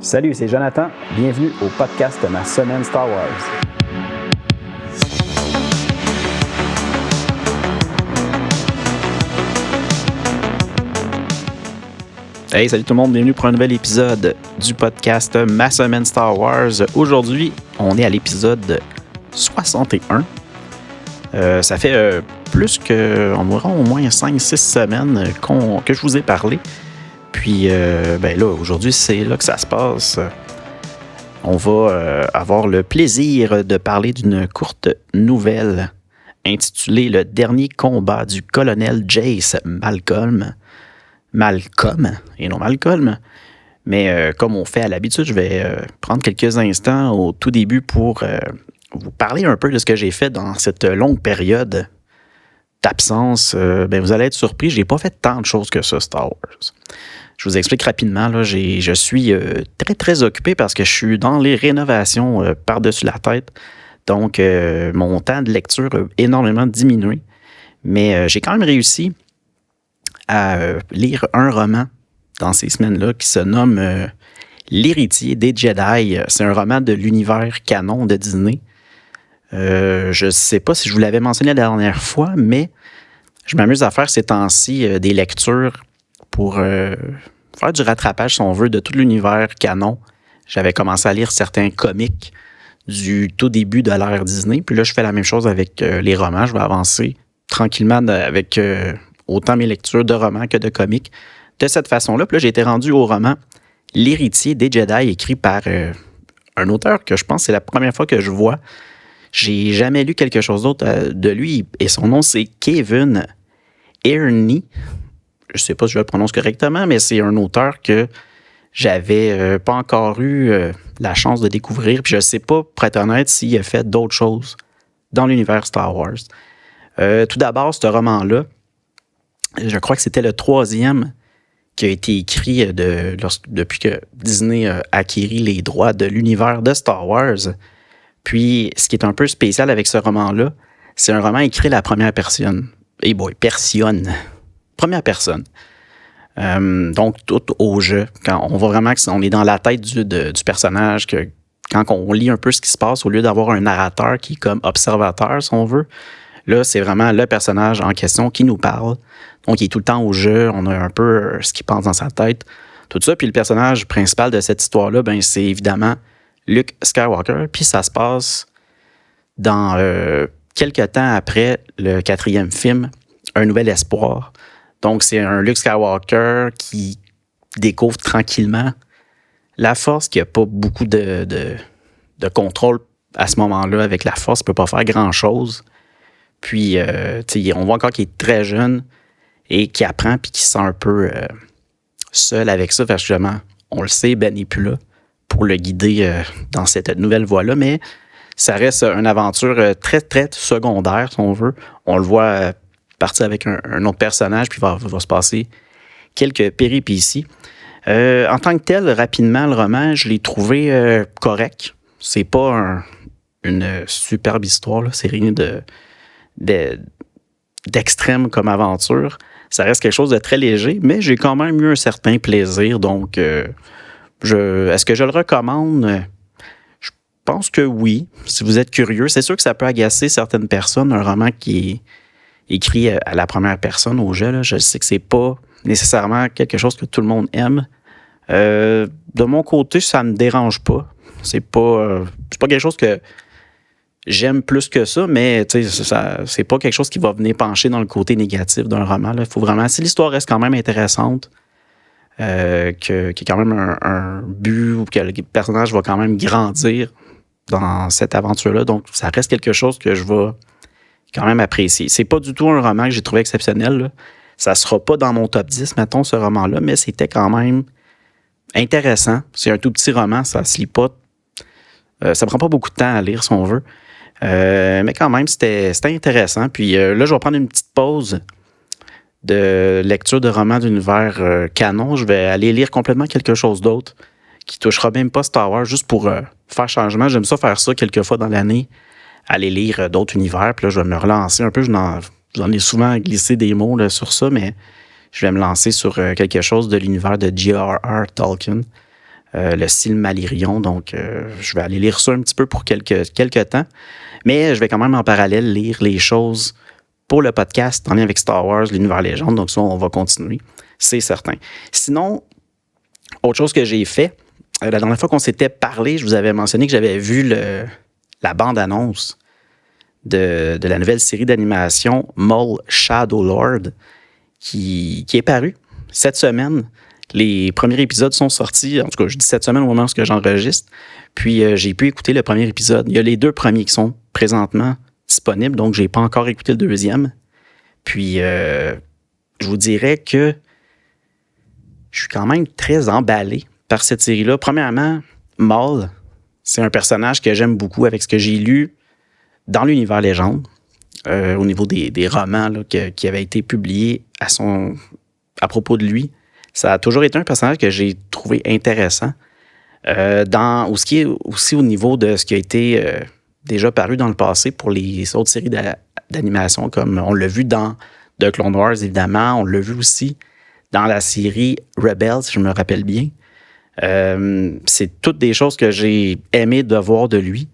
Salut, c'est Jonathan. Bienvenue au podcast de ma semaine Star Wars. Hey, salut tout le monde, bienvenue pour un nouvel épisode du podcast Ma semaine Star Wars. Aujourd'hui, on est à l'épisode 61. Ça fait plus que environ au moins 5-6 semaines que je vous ai parlé. Puis là, aujourd'hui, c'est là que ça se passe. On va avoir le plaisir de parler d'une courte nouvelle intitulée « Le dernier combat du colonel Jace Malcolm ». Malcolm, et non Malcolm. Mais comme on fait à l'habitude, je vais prendre quelques instants au tout début pour vous parler un peu de ce que j'ai fait dans cette longue période d'absence. Vous allez être surpris, je n'ai pas fait tant de choses que ça, Star Wars. Je vous explique rapidement, là, je suis très, très occupé parce que je suis dans les rénovations par-dessus la tête. Donc, mon temps de lecture a énormément diminué. Mais j'ai quand même réussi à lire un roman dans ces semaines-là qui se nomme L'héritier des Jedi. C'est un roman de l'univers canon de Disney. Je ne sais pas si je vous l'avais mentionné la dernière fois, mais je m'amuse à faire ces temps-ci des lectures pour faire du rattrapage, si on veut, de tout l'univers canon. J'avais commencé à lire certains comics du tout début de l'ère Disney, puis là, je fais la même chose avec les romans. Je vais avancer tranquillement avec autant mes lectures de romans que de comics de cette façon-là. Puis là, j'ai été rendu au roman L'héritier des Jedi, écrit par un auteur que je pense que c'est la première fois que je vois. J'ai jamais lu quelque chose d'autre de lui, et son nom, c'est Kevin Earney. Je ne sais pas si je le prononce correctement, mais c'est un auteur que j'avais pas encore eu la chance de découvrir. Puis je ne sais pas, pour être honnête, s'il a fait d'autres choses dans l'univers Star Wars. Tout d'abord, ce roman-là, je crois que c'était le 3e qui a été écrit depuis que Disney a acquis les droits de l'univers de Star Wars. Puis, ce qui est un peu spécial avec ce roman-là, c'est un roman écrit à la première personne. Première personne. Donc, tout au jeu. Quand on voit vraiment qu'on est dans la tête du personnage, que quand on lit un peu ce qui se passe, au lieu d'avoir un narrateur qui est comme observateur, si on veut, là, c'est vraiment le personnage en question qui nous parle. Donc, il est tout le temps au jeu. On a un peu ce qui passe dans sa tête. Tout ça. Puis le personnage principal de cette histoire-là, c'est évidemment Luke Skywalker. Puis ça se passe dans quelques temps après le 4e film, Un Nouvel Espoir. Donc, c'est un Luke Skywalker qui découvre tranquillement la Force, qui n'a pas beaucoup de contrôle à ce moment-là avec la Force. Il ne peut pas faire grand-chose. Puis, on voit encore qu'il est très jeune et qu'il apprend puis qu'il se sent un peu seul avec ça. Parce que justement, on le sait, Ben n'est plus là pour le guider dans cette nouvelle voie-là. Mais ça reste une aventure très, très secondaire, si on veut. On le voit partir avec un autre personnage, puis il va se passer quelques péripéties. En tant que tel, rapidement, le roman, je l'ai trouvé correct. C'est pas une superbe histoire, là. C'est rien d'extrême comme aventure. Ça reste quelque chose de très léger, mais j'ai quand même eu un certain plaisir. Donc, est-ce que je le recommande? Je pense que oui, si vous êtes curieux. C'est sûr que ça peut agacer certaines personnes, un roman qui est écrit à la première personne au jeu. Là. Je sais que c'est pas nécessairement quelque chose que tout le monde aime. De mon côté, ça ne me dérange pas. C'est pas quelque chose que j'aime plus que ça, mais c'est pas quelque chose qui va venir pencher dans le côté négatif d'un roman. Il faut vraiment, si l'histoire reste quand même intéressante, qu'il y a quand même un but ou que le personnage va quand même grandir dans cette aventure-là, donc ça reste quelque chose que je vais quand même apprécier. C'est pas du tout un roman que j'ai trouvé exceptionnel, là. Ça sera pas dans mon top 10, mettons, ce roman-là, mais c'était quand même intéressant. C'est un tout petit roman, ça se lit pas. Ça prend pas beaucoup de temps à lire, si on veut. Mais quand même, c'était intéressant. Puis là, je vais prendre une petite pause de lecture de romans d'univers canon. Je vais aller lire complètement quelque chose d'autre qui touchera même pas Star Wars, juste pour faire changement. J'aime ça faire ça quelques fois dans l'année, aller lire d'autres univers. Puis là, je vais me relancer un peu. J'en ai souvent glissé des mots là, sur ça, mais je vais me lancer sur quelque chose de l'univers de J.R.R. Tolkien. le Silmarillion. Donc, je vais aller lire ça un petit peu pour quelques temps. Mais je vais quand même en parallèle lire les choses pour le podcast en lien avec Star Wars, l'univers légende. Donc ça, on va continuer, c'est certain. Sinon, autre chose que j'ai fait, la dernière fois qu'on s'était parlé, je vous avais mentionné que j'avais vu la bande-annonce de la nouvelle série d'animation Maul Shadowlord qui est parue cette semaine. Les premiers épisodes sont sortis, en tout cas, je dis cette semaine au moment où j'enregistre. Puis, j'ai pu écouter le premier épisode. Il y a les 2 premiers qui sont présentement disponibles, donc je n'ai pas encore écouté le 2e. Puis, je vous dirais que je suis quand même très emballé par cette série-là. Premièrement, Maul, c'est un personnage que j'aime beaucoup avec ce que j'ai lu dans l'univers légende, au niveau des romans là, qui avaient été publiés à propos de lui. Ça a toujours été un personnage que j'ai trouvé intéressant. Ou ce qui est aussi au niveau de ce qui a été déjà paru dans le passé pour les autres séries d'animation, comme on l'a vu dans The Clone Wars, évidemment. On l'a vu aussi dans la série Rebels, si je me rappelle bien. C'est toutes des choses que j'ai aimé de voir de lui.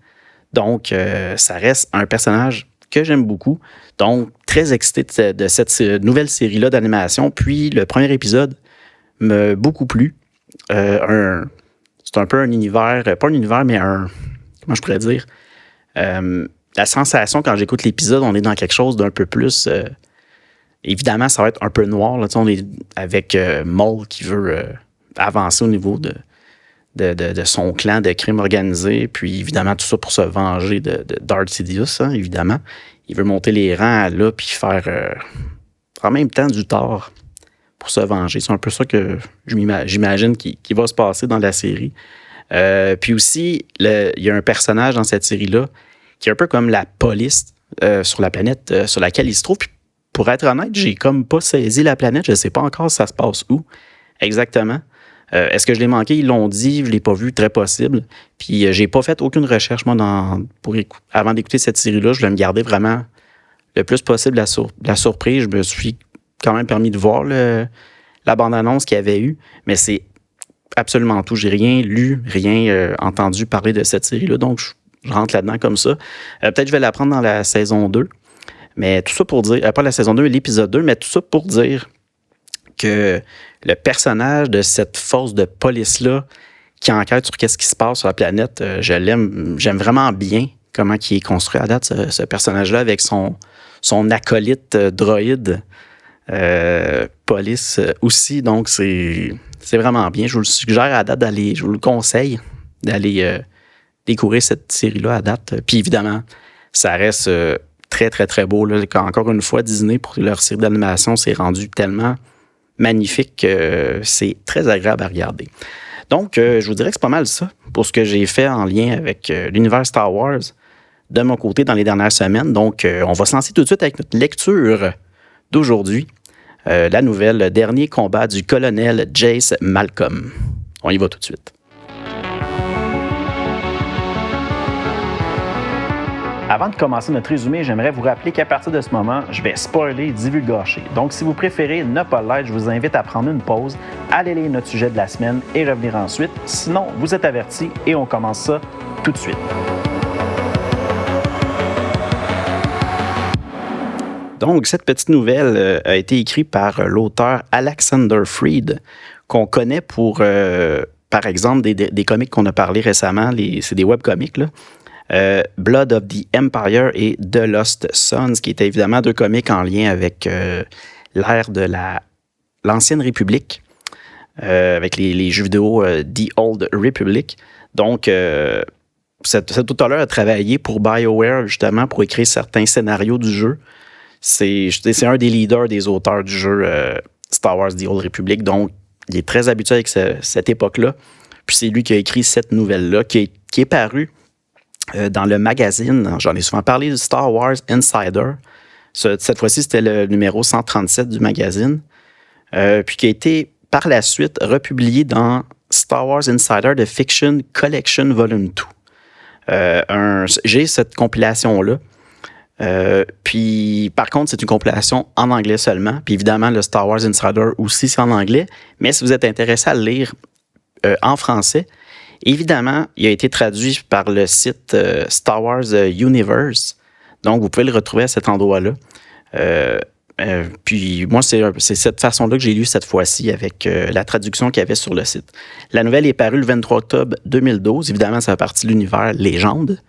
Donc, ça reste un personnage que j'aime beaucoup. Donc, très excité de cette nouvelle série-là d'animation. Puis, le premier épisode m'a beaucoup plu. C'est un peu un univers, pas un univers, mais comment je pourrais dire? La sensation quand j'écoute l'épisode, on est dans quelque chose d'un peu plus... évidemment, ça va être un peu noir. Là, on est avec Maul qui veut avancer au niveau de son clan de crime organisé. Puis évidemment, tout ça pour se venger de Darth Sidious, hein, évidemment. Il veut monter les rangs là, puis faire en même temps du tort pour se venger. C'est un peu ça que j'imagine qui va se passer dans la série. Puis aussi, il y a un personnage dans cette série-là qui est un peu comme la police sur la planète sur laquelle il se trouve. Puis pour être honnête, j'ai comme pas saisi la planète. Je ne sais pas encore ça se passe où exactement. Est-ce que je l'ai manqué? Ils l'ont dit, je ne l'ai pas vu, très possible. Puis j'ai pas fait aucune recherche, moi, avant d'écouter cette série-là. Je voulais me garder vraiment le plus possible la surprise. Je me suis quand même permis de voir la bande-annonce qu'il y avait eu, mais c'est absolument tout. J'ai rien lu, rien entendu parler de cette série-là, donc je rentre là-dedans comme ça. Peut-être que je vais l'apprendre dans la saison 2, mais tout ça pour dire, pas la saison 2, mais l'épisode 2, mais tout ça pour dire que le personnage de cette force de police-là qui enquête sur qu'est-ce qui se passe sur la planète, j'aime vraiment bien comment il est construit à date, ce personnage-là, avec son acolyte droïde police aussi. Donc, c'est vraiment bien. Je vous le suggère à date je vous le conseille d'aller découvrir cette série-là à date. Puis évidemment, ça reste très, très, très beau. Là. Encore une fois, Disney, pour leur série d'animation, s'est rendu tellement magnifique que c'est très agréable à regarder. Donc, je vous dirais que c'est pas mal ça pour ce que j'ai fait en lien avec l'univers Star Wars de mon côté dans les dernières semaines. Donc, on va se lancer tout de suite avec notre lecture d'aujourd'hui. La nouvelle « Dernier combat du colonel Jace Malcolm ». On y va tout de suite. Avant de commencer notre résumé, j'aimerais vous rappeler qu'à partir de ce moment, je vais spoiler, divulgacher. Donc, si vous préférez ne pas l'être, je vous invite à prendre une pause, aller lire notre sujet de la semaine et revenir ensuite. Sinon, vous êtes avertis et on commence ça tout de suite. Donc, cette petite nouvelle a été écrite par l'auteur Alexander Freed, qu'on connaît pour, par exemple, des comics qu'on a parlé récemment, c'est des webcomics, là. Blood of the Empire et The Lost Sons, qui étaient évidemment 2 comics en lien avec l'ère de l'Ancienne République, avec les jeux vidéo The Old Republic. Donc, cet auteur-là a travaillé pour BioWare, justement, pour écrire certains scénarios du jeu. C'est un des leaders des auteurs du jeu Star Wars The Old Republic, donc il est très habitué avec cette époque-là. Puis c'est lui qui a écrit cette nouvelle-là, qui est parue dans le magazine, j'en ai souvent parlé, du Star Wars Insider. Cette fois-ci, c'était le numéro 137 du magazine, puis qui a été par la suite republié dans Star Wars Insider The Fiction Collection Volume 2. J'ai cette compilation-là. Puis, par contre, c'est une compilation en anglais seulement. Puis, évidemment, le Star Wars Insider aussi, c'est en anglais. Mais si vous êtes intéressé à le lire en français. Évidemment, il a été traduit par le site Star Wars Universe. Donc, vous pouvez le retrouver à cet endroit-là. Puis moi, c'est cette façon-là que j'ai lu cette fois-ci avec la traduction qu'il y avait sur le site. La nouvelle est parue le 23 octobre 2012. Évidemment, ça fait partie de l'univers Légende.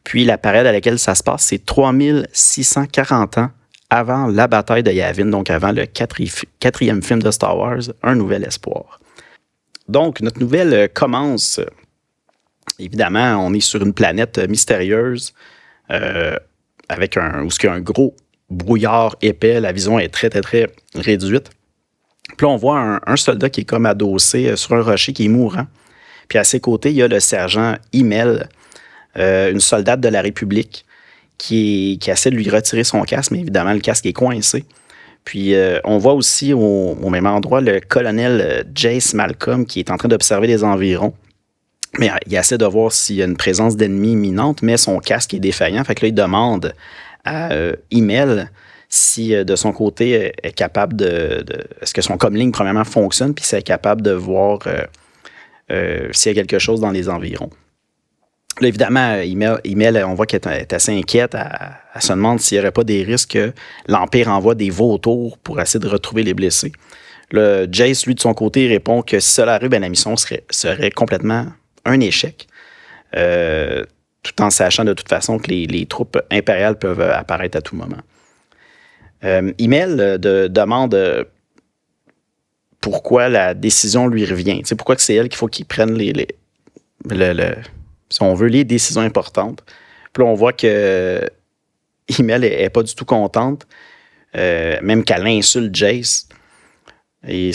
Puis la période à laquelle ça se passe, c'est 3640 ans avant la bataille de Yavin, donc avant le quatrième film de Star Wars, Un Nouvel Espoir. Donc, notre nouvelle commence. Évidemment, on est sur une planète mystérieuse avec où il y a un gros brouillard épais. La vision est très, très, très réduite. Puis là, on voit un soldat qui est comme adossé sur un rocher qui est mourant. Puis à ses côtés, il y a le sergent Imel, une soldate de la République qui essaie de lui retirer son casque, mais évidemment, le casque est coincé. Puis on voit aussi au même endroit le colonel Jace Malcolm qui est en train d'observer les environs. Mais il essaie de voir s'il y a une présence d'ennemis imminente, mais son casque est défaillant. Fait que là, il demande à Imel si de son côté est capable est-ce que son comlink premièrement fonctionne, puis s'il est capable de voir s'il y a quelque chose dans les environs. Là, évidemment, Imel, on voit qu'elle est assez inquiète. Elle se demande s'il n'y aurait pas des risques que l'Empire envoie des vautours pour essayer de retrouver les blessés. Là, Jace, lui, de son côté, répond que si cela arrive, la mission serait complètement un échec. Tout en sachant de toute façon que les troupes impériales peuvent apparaître à tout moment. Imel demande pourquoi la décision lui revient. Tu sais, pourquoi c'est elle qu'il faut qu'il prenne si on veut, les décisions importantes. Puis là, on voit que Imel n'est pas du tout contente, même qu'elle insulte Jace. Et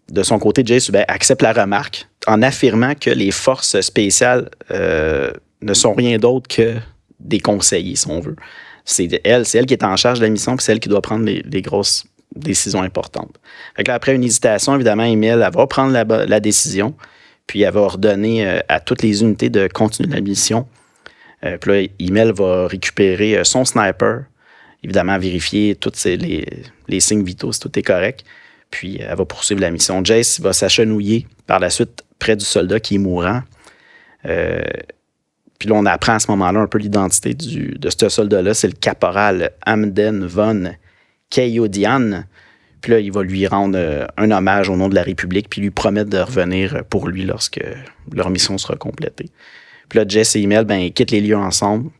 de son côté, Jace accepte la remarque en affirmant que les forces spéciales ne sont rien d'autre que des conseillers, si on veut. C'est elle qui est en charge de la mission, puis c'est elle qui doit prendre les grosses décisions importantes. Fait que là, après une hésitation, évidemment, Imel, elle va prendre la décision, puis elle va ordonner à toutes les unités de continuer la mission. Puis là, Imel va récupérer son sniper, évidemment vérifier tous les signes vitaux, si tout est correct. Puis elle va poursuivre la mission. Jace va s'agenouiller par la suite près du soldat qui est mourant. Puis là, on apprend à ce moment-là un peu l'identité de ce soldat-là. C'est le caporal Amden von Kayodian. Puis là, il va lui rendre un hommage au nom de la République, puis lui promettre de revenir pour lui lorsque leur mission sera complétée. Puis là, Jace et Imel quittent les lieux ensemble,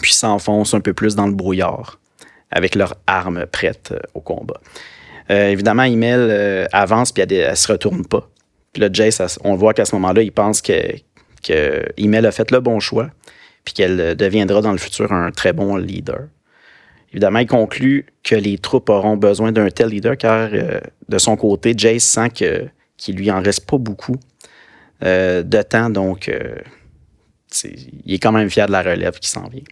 puis s'enfoncent un peu plus dans le brouillard, avec leurs armes prêtes au combat. Évidemment, Imel avance, puis elle ne se retourne pas. Puis là, Jace, on voit qu'à ce moment-là, il pense que Imel a fait le bon choix, puis qu'elle deviendra dans le futur un très bon leader. Évidemment, il conclut que les troupes auront besoin d'un tel leader, car de son côté, Jace sent qu'il lui en reste pas beaucoup de temps, donc il est quand même fier de la relève qui s'en vient.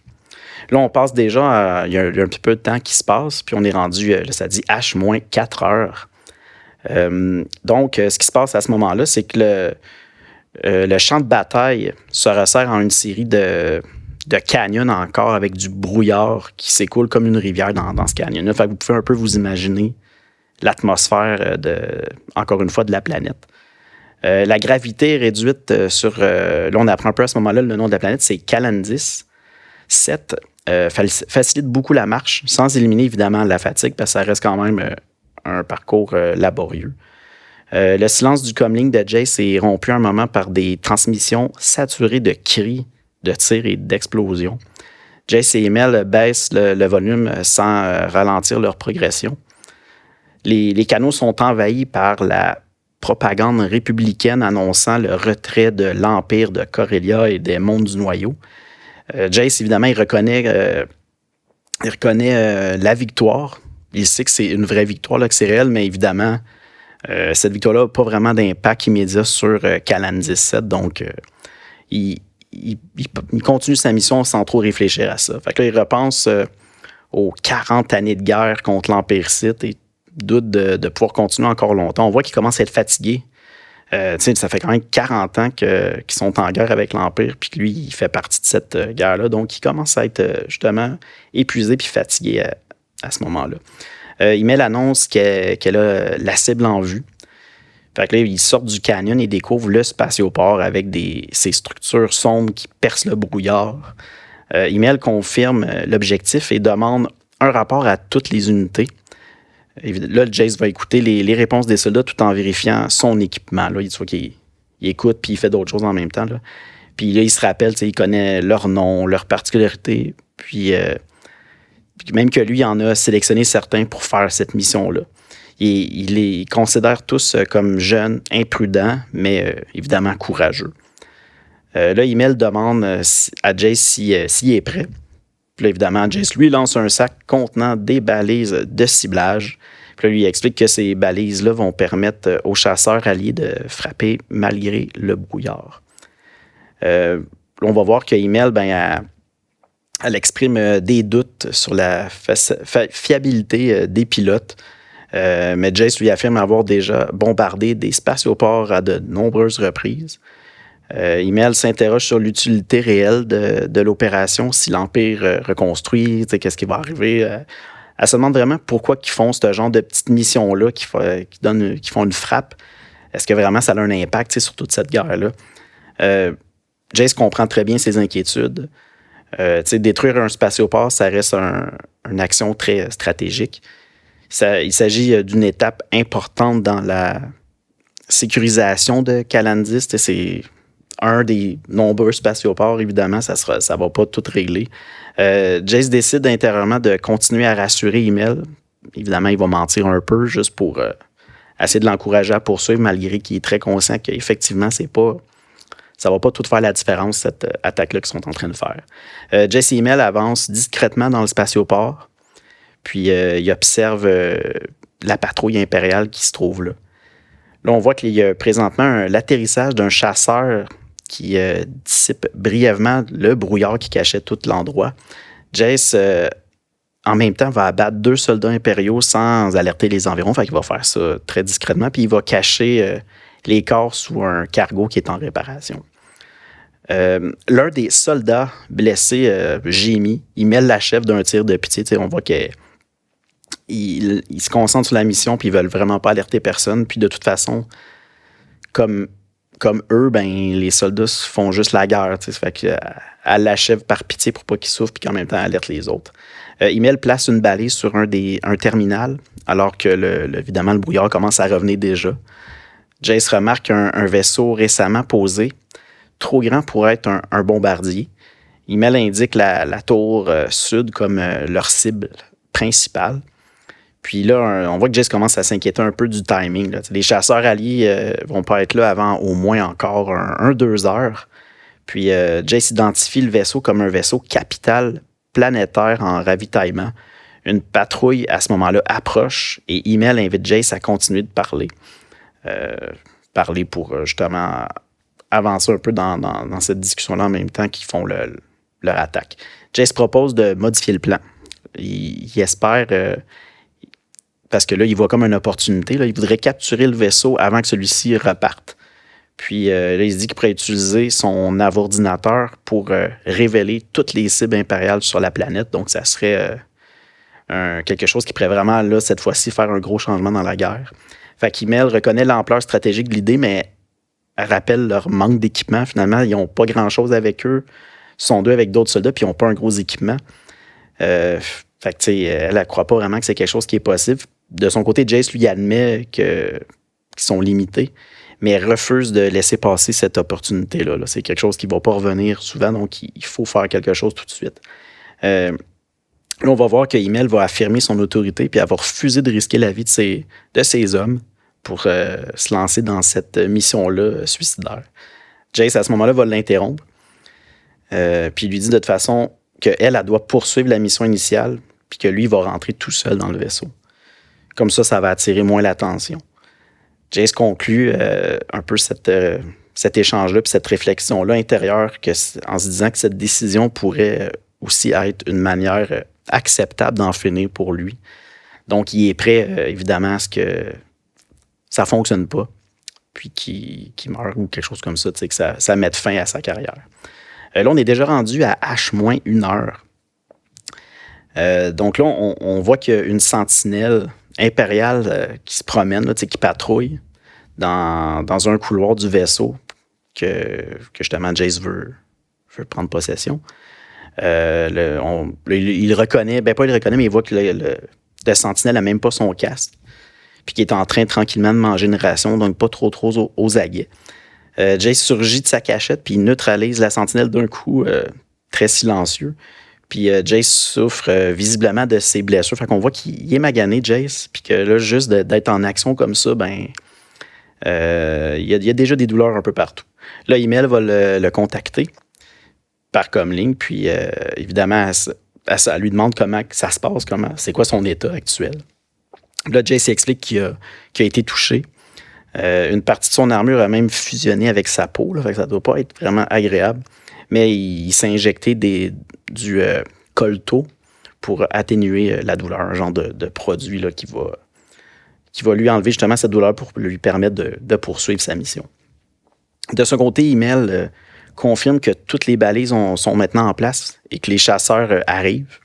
Là, on passe déjà, il y a un petit peu de temps qui se passe, puis on est rendu, là, ça dit H-4 heures. Donc, ce qui se passe à ce moment-là, c'est que le champ de bataille se resserre en une série de canyons encore avec du brouillard qui s'écoule comme une rivière dans ce canyon-là. Fait que vous pouvez un peu vous imaginer l'atmosphère, encore une fois, de la planète. La gravité est réduite sur... là, on apprend un peu à ce moment-là, le nom de la planète, c'est Calandis 7. Facilite beaucoup la marche, sans éliminer évidemment la fatigue, parce que ça reste quand même un parcours laborieux. Le silence du comlink de Jace est rompu à un moment par des transmissions saturées de cris, de tirs et d'explosions. Jace et Imel baissent le volume sans ralentir leur progression. Les canaux sont envahis par la propagande républicaine annonçant le retrait de l'Empire de Corellia et des mondes du noyau. Jace, évidemment, il reconnaît la victoire. Il sait que c'est une vraie victoire, là, que c'est réel, mais évidemment, cette victoire-là n'a pas vraiment d'impact immédiat sur Calandis 7. Donc, il continue sa mission sans trop réfléchir à ça. Fait que là, il repense aux 40 années de guerre contre l'Empire Sith et doute de pouvoir continuer encore longtemps. On voit qu'il commence à être fatigué. Ça fait quand même 40 ans qu'ils sont en guerre avec l'Empire, puis que lui, il fait partie de cette guerre-là. Donc, il commence à être justement épuisé puis fatigué à ce moment-là. Imel annonce qu'elle a la cible en vue. Fait que là, ils sortent du canyon et découvrent le spatioport avec ces structures sombres qui percent le brouillard. Email confirme l'objectif et demande un rapport à toutes les unités. Et là, Jace va écouter les réponses des soldats tout en vérifiant son équipement. Là, il écoute puis il fait d'autres choses en même temps. Là. Puis là, il se rappelle, il connaît leur nom, leurs particularités. Puis même que lui, il en a sélectionné certains pour faire cette mission-là. Il les considère tous comme jeunes, imprudents, mais évidemment courageux. Là, Email demande à Jace s'il est prêt. Puis là, évidemment, Jace lui lance un sac contenant des balises de ciblage. Puis là, lui explique que ces balises-là vont permettre aux chasseurs alliés de frapper malgré le brouillard. On va voir que Email, elle exprime des doutes sur la fiabilité des pilotes. Mais Jace lui affirme avoir déjà bombardé des spatioports à de nombreuses reprises. Email s'interroge sur l'utilité réelle de l'opération, si l'Empire reconstruit, qu'est-ce qui va arriver. Elle se demande vraiment pourquoi ils font ce genre de petites missions-là qui font une frappe. Est-ce que vraiment ça a un impact sur toute cette guerre-là? Jace comprend très bien ses inquiétudes. Détruire un spatioport, ça reste une action très stratégique. Il s'agit d'une étape importante dans la sécurisation de Calandis. C'est un des nombreux spatioports, évidemment, ça va pas tout régler. Jace décide intérieurement de continuer à rassurer Email. Évidemment, il va mentir un peu juste pour essayer de l'encourager à poursuivre, malgré qu'il est très conscient qu'effectivement, ça va pas tout faire la différence, cette attaque-là qu'ils sont en train de faire. Jace et Email avancent discrètement dans le spatioport, puis il observe la patrouille impériale qui se trouve là. Là, on voit qu'il y a présentement l'atterrissage d'un chasseur qui dissipe brièvement le brouillard qui cachait tout l'endroit. Jace, en même temps, va abattre 2 soldats impériaux sans alerter les environs. Fait qu'il va faire ça très discrètement. Puis il va cacher les corps sous un cargo qui est en réparation. L'un des soldats blessés gémit. Il mêle la chef d'un tir de pitié. On voit qu'il se concentre sur la mission puis ils veulent vraiment pas alerter personne. Puis de toute façon, comme eux, les soldats font juste la guerre. Fait qu'elle l'achève par pitié pour pas qu'ils souffrent puis qu'en même temps alerte les autres. Email place une balise sur un terminal alors que évidemment le brouillard commence à revenir déjà. Jace remarque un vaisseau récemment posé, trop grand pour être un bombardier. Email indique la tour sud comme leur cible principale. Puis là, on voit que Jace commence à s'inquiéter un peu du timing. Là. Les chasseurs alliés vont pas être là avant au moins encore 1-2 heures. Puis Jace identifie le vaisseau comme un vaisseau capital planétaire en ravitaillement. Une patrouille, à ce moment-là, approche et Email invite Jace à continuer de parler. Parler pour justement avancer un peu dans cette discussion-là en même temps qu'ils font leur attaque. Jace propose de modifier le plan. Il espère... parce que là, il voit comme une opportunité. Là, il voudrait capturer le vaisseau avant que celui-ci reparte. Puis là, il se dit qu'il pourrait utiliser son avourdinateur pour révéler toutes les cibles impériales sur la planète. Donc, ça serait quelque chose qui pourrait vraiment, là, cette fois-ci, faire un gros changement dans la guerre. Fait qu'Email reconnaît l'ampleur stratégique de l'idée, mais elle rappelle leur manque d'équipement. Finalement, ils n'ont pas grand-chose avec eux. Ils sont 2 avec d'autres soldats, puis ils n'ont pas un gros équipement. Fait que, tu sais, elle ne croit pas vraiment que c'est quelque chose qui est possible. De son côté, Jace, lui, admet qu'ils sont limités, mais elle refuse de laisser passer cette opportunité-là. Là. C'est quelque chose qui ne va pas revenir souvent, donc il faut faire quelque chose tout de suite. Là, on va voir que Email va affirmer son autorité puis avoir refusé de risquer la vie de ses hommes pour se lancer dans cette mission-là suicidaire. Jace, à ce moment-là, va l'interrompre puis lui dit de toute façon qu'elle doit poursuivre la mission initiale puis que lui, il va rentrer tout seul dans le vaisseau. Comme ça va attirer moins l'attention. Jace conclut un peu cet échange-là puis cette réflexion-là intérieure en se disant que cette décision pourrait aussi être une manière acceptable d'en finir pour lui. Donc, il est prêt, évidemment, à ce que ça ne fonctionne pas, puis qu'il meure ou quelque chose comme ça, que ça mette fin à sa carrière. Là, on est déjà rendu à H-1 heure. Donc là, on voit qu'il y a une sentinelle impériale qui se promène, là, qui patrouille dans un couloir du vaisseau que justement Jace veut prendre possession. Il reconnaît, pas il reconnaît, mais il voit que le sentinelle n'a même pas son casque, puis qu'il est en train tranquillement de manger une ration, donc pas trop aux aguets. Jace surgit de sa cachette, puis il neutralise la sentinelle d'un coup, très silencieux. Puis Jace souffre visiblement de ses blessures. Fait qu'on voit qu'il est magané, Jace, puis que là, juste d'être en action comme ça, il y a déjà des douleurs un peu partout. Là, Email va le contacter par comlink, puis évidemment, elle lui demande comment ça se passe, c'est quoi son état actuel. Là, Jace explique qu'il a été touché. Une partie de son armure a même fusionné avec sa peau, là, fait que ça ne doit pas être vraiment agréable. Mais il s'est injecté du colto pour atténuer la douleur, un genre de produit là, qui va lui enlever justement cette douleur pour lui permettre de poursuivre sa mission. De son côté, Email confirme que toutes les balises sont maintenant en place et que les chasseurs arrivent.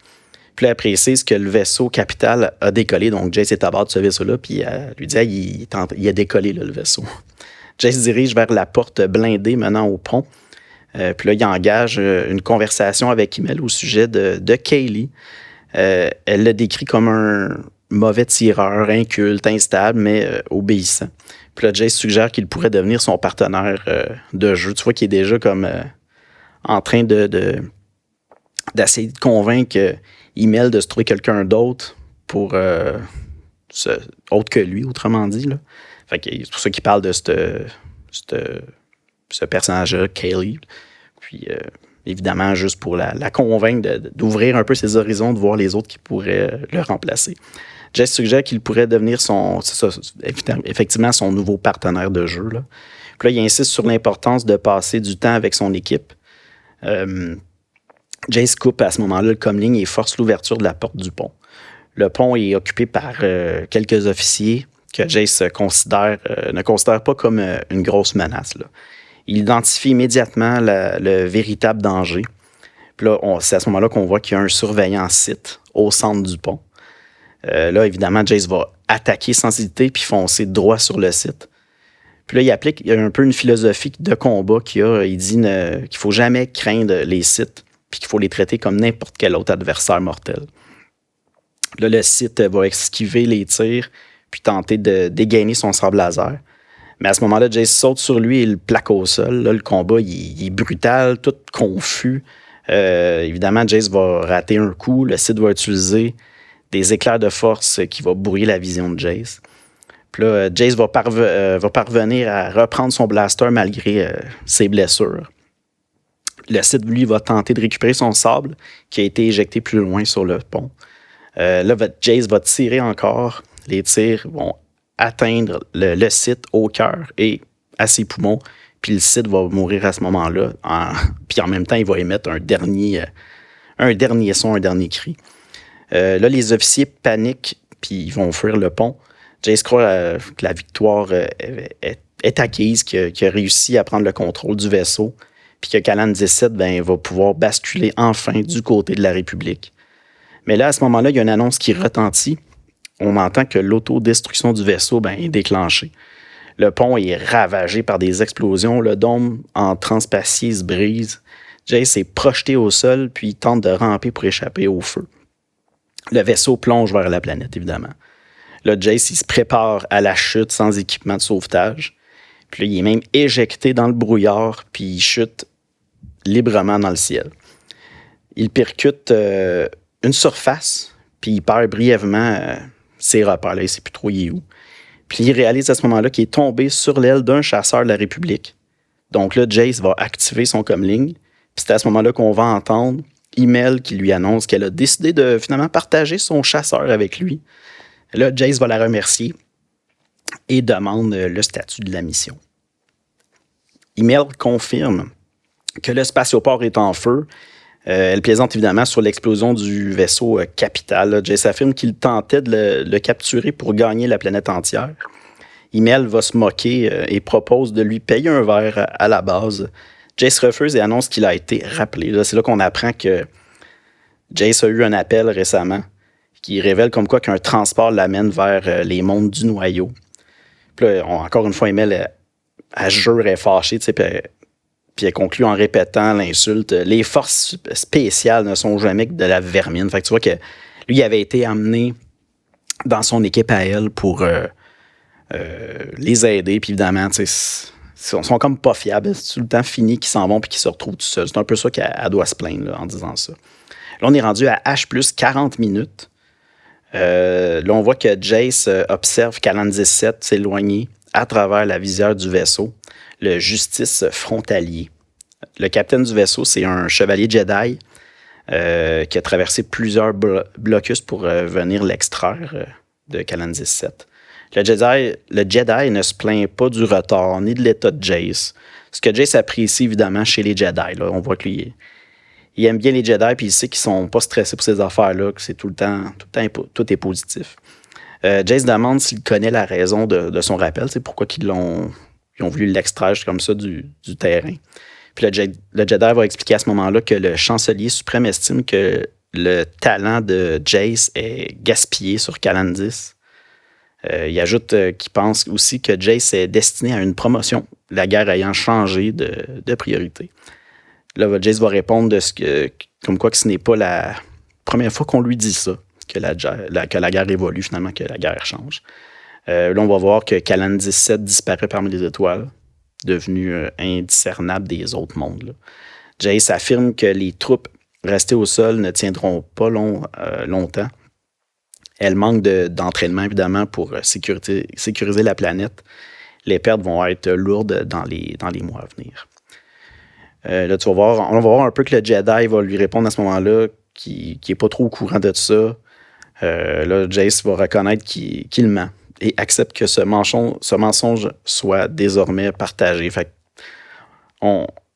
Puis là, elle précise que le vaisseau capital a décollé. Donc, Jace est à bord de ce vaisseau-là. Puis elle lui dit il a décollé, là, le vaisseau. Jace se dirige vers la porte blindée menant au pont. Puis là, il engage une conversation avec Email au sujet de Kaylee. Elle le décrit comme un mauvais tireur, inculte, instable, mais obéissant. Puis là, Jace suggère qu'il pourrait devenir son partenaire de jeu. Tu vois qu'il est déjà comme en train d'essayer de convaincre Email de se trouver quelqu'un d'autre pour autre que lui, autrement dit. Là. Fait que c'est pour ça qu'il parle de ce personnage-là, Kaylee. Puis évidemment, juste pour la convaincre d'ouvrir un peu ses horizons, de voir les autres qui pourraient le remplacer. Jace suggère qu'il pourrait devenir effectivement son nouveau partenaire de jeu. Là. Puis là, il insiste sur l'importance de passer du temps avec son équipe. Jace coupe à ce moment-là le comlink et force l'ouverture de la porte du pont. Le pont est occupé par quelques officiers que Jace ne considère pas comme une grosse menace. Là. Il identifie immédiatement le véritable danger. Puis là, c'est à ce moment-là qu'on voit qu'il y a un surveillant Sith au centre du pont. Là, évidemment, Jace va attaquer sans hésiter puis foncer droit sur le Sith. Puis là, il applique un peu une philosophie de combat qu'il a. Il dit qu'il ne faut jamais craindre les Sith puis qu'il faut les traiter comme n'importe quel autre adversaire mortel. Là, le Sith va esquiver les tirs puis tenter de dégainer son sabre laser. Mais à ce moment-là, Jace saute sur lui et le plaque au sol. Là, le combat, il est brutal, tout confus. Évidemment, Jace va rater un coup. Le Sith va utiliser des éclairs de force qui vont brouiller la vision de Jace. Puis là, Jace va parvenir à reprendre son blaster malgré ses blessures. Le Sith, lui, va tenter de récupérer son sable qui a été éjecté plus loin sur le pont. Là, Jace va tirer encore. Les tirs vont atteindre le Sith au cœur et à ses poumons. Puis le Sith va mourir à ce moment-là. Puis en même temps, il va émettre un dernier son, un dernier cri. Là, les officiers paniquent puis ils vont fuir le pont. Jace croit que la victoire est acquise, qu'il a réussi à prendre le contrôle du vaisseau, puis que Kalan 17 va pouvoir basculer enfin du côté de la République. Mais là, à ce moment-là, il y a une annonce qui retentit. On entend que l'autodestruction du vaisseau est déclenchée. Le pont est ravagé par des explosions. Le dôme en transpacier se brise. Jace est projeté au sol, puis il tente de ramper pour échapper au feu. Le vaisseau plonge vers la planète, évidemment. Là, Jace, il se prépare à la chute sans équipement de sauvetage. Puis là, il est même éjecté dans le brouillard, puis il chute librement dans le ciel. Il percute une surface, puis il perd brièvement ses repères. Là, il ne sait plus trop il est où. Puis il réalise à ce moment-là qu'il est tombé sur l'aile d'un chasseur de la République. Donc là, Jace va activer son comlink. Puis c'est à ce moment-là qu'on va entendre Email qui lui annonce qu'elle a décidé de finalement partager son chasseur avec lui. Là, Jace va la remercier et demande le statut de la mission. Email confirme que le spatioport est en feu. Elle plaisante évidemment sur l'explosion du vaisseau capital. Là, Jace affirme qu'il tentait de le capturer pour gagner la planète entière. Email va se moquer et propose de lui payer un verre à la base. Jace refuse et annonce qu'il a été rappelé. Là, c'est là qu'on apprend que Jace a eu un appel récemment qui révèle comme quoi qu'un transport l'amène vers les mondes du noyau. Puis là, encore une fois, Emil, elle jure, elle est fâchée, tu sais, puis elle conclut en répétant l'insulte. Les forces spéciales ne sont jamais que de la vermine. Fait que tu vois que lui, il avait été amené dans son équipe à elle pour les aider. Puis évidemment, tu sais, ils sont comme pas fiables. C'est tout le temps fini qu'ils s'en vont puis qu'ils se retrouvent tout seuls. C'est un peu ça qu'elle doit se plaindre là, en disant ça. Là, on est rendu à H plus 40 minutes. Là, on voit que Jace observe Kalan 17 s'éloigner à travers la visière du vaisseau, le Justice frontalier. Le capitaine du vaisseau, c'est un chevalier Jedi qui a traversé plusieurs blocus pour venir l'extraire de Kalan 17. Le Jedi ne se plaint pas du retard ni de l'état de Jace. Ce que Jace apprécie évidemment chez les Jedi. Là, on voit que lui, il aime bien les Jedi, puis il sait qu'ils sont pas stressés pour ces affaires-là, que c'est tout est positif. Jace demande s'il connaît la raison de son rappel, c'est pourquoi ils ont voulu l'extraire comme ça du terrain. Puis le Jedi va expliquer à ce moment-là que le chancelier suprême estime que le talent de Jace est gaspillé sur Kalan 10. Il ajoute qu'il pense aussi que Jace est destiné à une promotion, la guerre ayant changé de priorité. Là, Jace va répondre comme quoi que ce n'est pas la première fois qu'on lui dit ça, que la guerre évolue finalement, que la guerre change. Là, on va voir que Kalan 17 disparaît parmi les étoiles, devenu indiscernable des autres mondes. Là. Jace affirme que les troupes restées au sol ne tiendront pas longtemps. Elles manquent d'entraînement, évidemment, pour sécuriser la planète. Les pertes vont être lourdes dans les mois à venir. Là, on va voir un peu que le Jedi va lui répondre à ce moment-là, qui n'est pas trop au courant de ça. Là, Jace va reconnaître qu'il ment et accepte que ce mensonge soit désormais partagé. Fait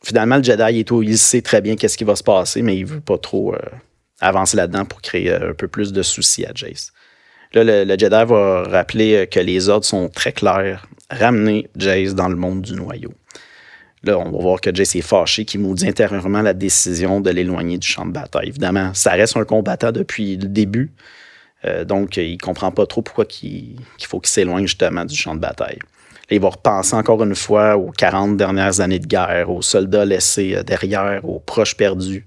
finalement, le Jedi, il sait très bien qu'est-ce qui va se passer, mais il ne veut pas trop avancer là-dedans pour créer un peu plus de soucis à Jace. Là, le Jedi va rappeler que les ordres sont très clairs. Ramener Jace dans le monde du noyau. Là, on va voir que Jace est fâché, qu'il maudit intérieurement la décision de l'éloigner du champ de bataille. Évidemment, ça reste un combattant depuis le début, donc il ne comprend pas trop pourquoi qu'il faut qu'il s'éloigne justement du champ de bataille. Là, il va repenser encore une fois aux 40 dernières années de guerre, aux soldats laissés derrière, aux proches perdus.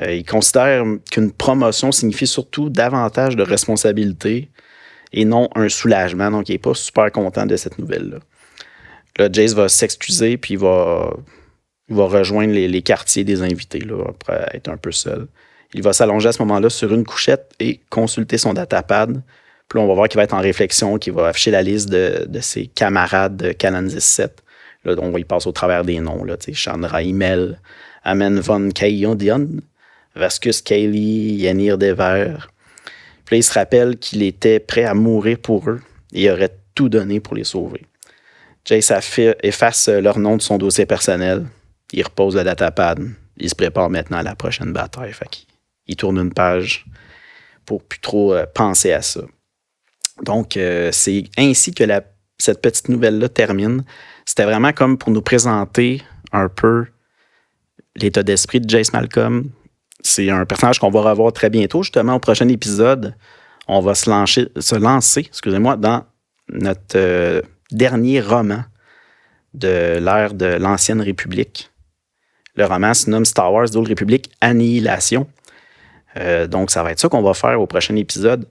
Il considère qu'une promotion signifie surtout davantage de responsabilités et non un soulagement, donc il n'est pas super content de cette nouvelle-là. Là, Jace va s'excuser, puis il va rejoindre les quartiers des invités, là, après être un peu seul. Il va s'allonger à ce moment-là sur une couchette et consulter son datapad. Puis là, on va voir qu'il va être en réflexion, qu'il va afficher la liste de ses camarades de Kalan 17. Là, on va y passer au travers des noms, là, Chandra Imel, Amen von Kayodion, Vascus Cayley, Yanir Dever. Puis là, il se rappelle qu'il était prêt à mourir pour eux et il aurait tout donné pour les sauver. Jace efface leur nom de son dossier personnel. Il repose le datapad. Il se prépare maintenant à la prochaine bataille. Fait qu'il tourne une page pour plus trop penser à ça. Donc, c'est ainsi que cette petite nouvelle-là termine. C'était vraiment comme pour nous présenter un peu l'état d'esprit de Jace Malcolm. C'est un personnage qu'on va revoir très bientôt. Justement, au prochain épisode, on va se lancer dans notre dernier roman de l'ère de l'Ancienne République. Le roman se nomme Star Wars The Old Republic Annihilation. Donc, ça va être ça qu'on va faire au prochain épisode.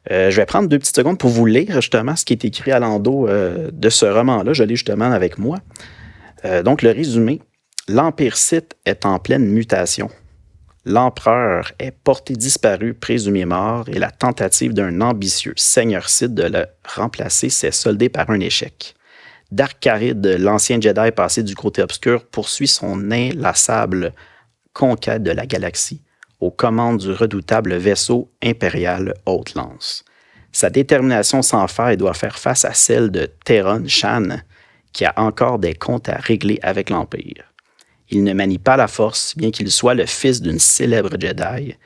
Je vais prendre 2 petites secondes pour vous lire justement ce qui est écrit à l'endos de ce roman-là. Je l'ai justement avec moi. Donc, le résumé. L'Empire Sith est en pleine mutation. L'Empereur est porté disparu, présumé mort, et la tentative d'un ambitieux Seigneur Sith de le remplacer s'est soldée par un échec. Dark Carid, l'ancien Jedi passé du côté obscur, poursuit son inlassable conquête de la galaxie aux commandes du redoutable vaisseau impérial Haute-Lance. Sa détermination sans faille doit faire face à celle de Theron Shan, qui a encore des comptes à régler avec l'Empire. Il ne manie pas la force, bien qu'il soit le fils d'une célèbre Jedi,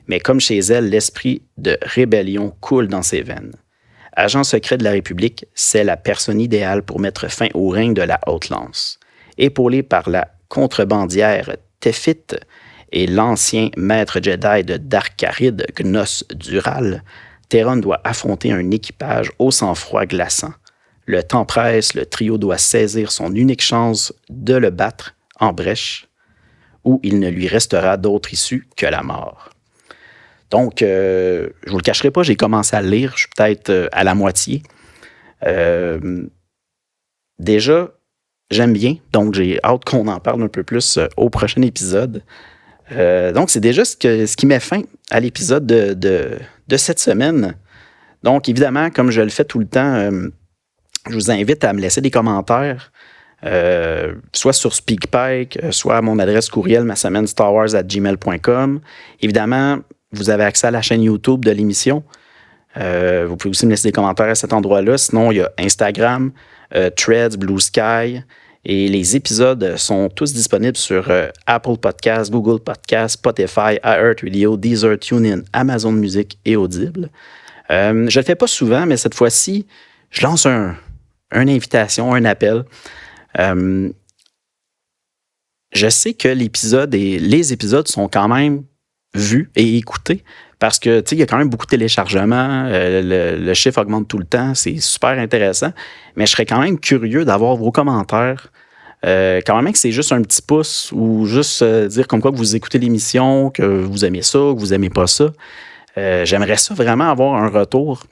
mais comme chez elle, l'esprit de rébellion coule dans ses veines. Agent secret de la République, c'est la personne idéale pour mettre fin au règne de la Haute-Lance. Épaulé par la contrebandière Tefit et l'ancien maître Jedi de Dark Carid, Gnos Dural, Theron doit affronter un équipage au sang-froid glaçant, Le temps presse, le trio doit saisir son unique chance de le battre en brèche, ou il ne lui restera d'autre issue que la mort. Donc, je ne vous le cacherai pas, j'ai commencé à le lire, je suis peut-être à la moitié. Déjà, j'aime bien, donc j'ai hâte qu'on en parle un peu plus au prochain épisode. Donc, c'est déjà ce qui met fin à l'épisode de cette semaine. Donc, évidemment, comme je le fais tout le temps, je vous invite à me laisser des commentaires, soit sur SpeakPipe, soit à mon adresse courriel massamenstarwars@gmail.com. Évidemment, vous avez accès à la chaîne YouTube de l'émission. Vous pouvez aussi me laisser des commentaires à cet endroit-là. Sinon, il y a Instagram, Threads, Blue Sky. Et les épisodes sont tous disponibles sur Apple Podcasts, Google Podcasts, Spotify, iHeartRadio, Deezer, TuneIn, Amazon Music et Audible. Je ne le fais pas souvent, mais cette fois-ci, je lance une invitation, un appel. Je sais que les épisodes sont quand même vus et écoutés parce que, tu sais, il y a quand même beaucoup de téléchargements, le chiffre augmente tout le temps, c'est super intéressant, mais je serais quand même curieux d'avoir vos commentaires. Quand même que c'est juste un petit pouce ou juste dire comme quoi que vous écoutez l'émission, que vous aimez ça, que vous n'aimez pas ça. J'aimerais ça vraiment avoir un retour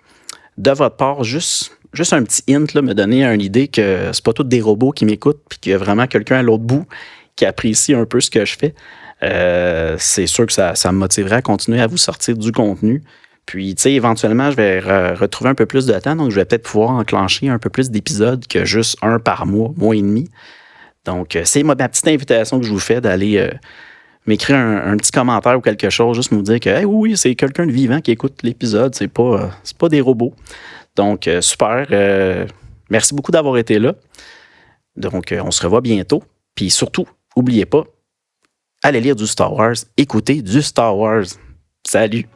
de votre part, juste un petit hint, là, me donner une idée que c'est pas tous des robots qui m'écoutent puis qu'il y a vraiment quelqu'un à l'autre bout qui apprécie un peu ce que je fais. C'est sûr que ça me motiverait à continuer à vous sortir du contenu. Puis, tu sais, éventuellement, je vais retrouver un peu plus de temps, donc je vais peut-être pouvoir enclencher un peu plus d'épisodes que juste un par mois et demi. Donc, c'est ma petite invitation que je vous fais d'aller m'écrire un petit commentaire ou quelque chose, juste me dire que hey, oui, c'est quelqu'un de vivant qui écoute l'épisode, c'est pas des robots. Donc, super. Merci beaucoup d'avoir été là. Donc, on se revoit bientôt. Puis surtout, n'oubliez pas, allez lire du Star Wars, écoutez du Star Wars. Salut!